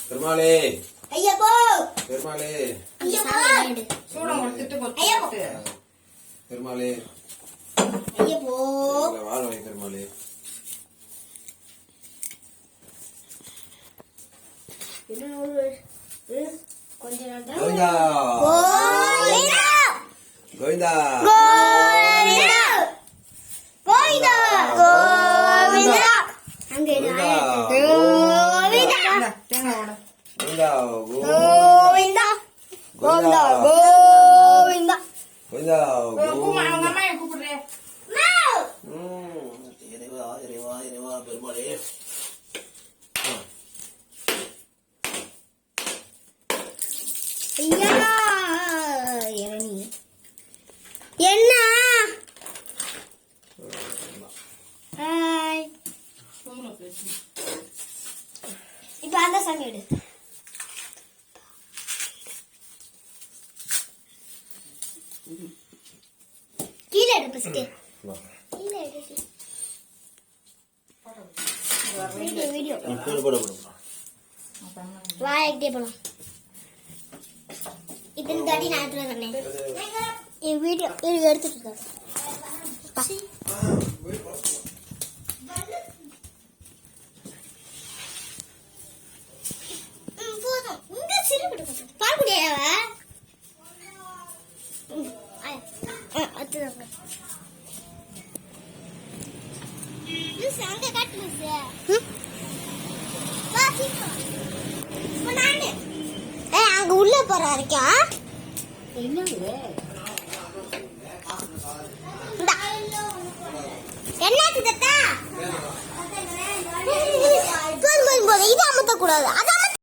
பெருமாளே ஐயப்போ பெருமாளே சூடம் கொடுத்துட்டு பெருமாளே ஐயப்போ வாழ்வை பெருமாளே கொஞ்ச நேரம் கோவிந்தா கோவிந்தா கோவிந்தா கோவிந்தா அங்க கோவிந்தா கோவிந்தா கோவிந்தா கோவிந்தா கோவிந்தா கோவிந்தா அவங்க அம்மா கூப்பிடுறேன். இறைவா இறைவா இறைவா பெருமாளே ஐயா இரணி என்ன ஹாய் இப்போ அந்த சாமி எடு கீழே எடு ஃபர்ஸ்ட் கீழே எடு வீடியோ வாய்க்கிட்டே போலாம் இத்தனை தாட்டி நான் எடுத்துட்டு வந்தேன் என் வீடியோ எடுத்துட்டு இருக்காரு போதும் இங்க சிறுபிடு பால் குடியாவ அங்க காட்டு அங்க உள்ள போற வரைக்கும் என்னாச்சு தத்தா போதும் போதும் போதும் இது அமர்த்த கூடாது அதான்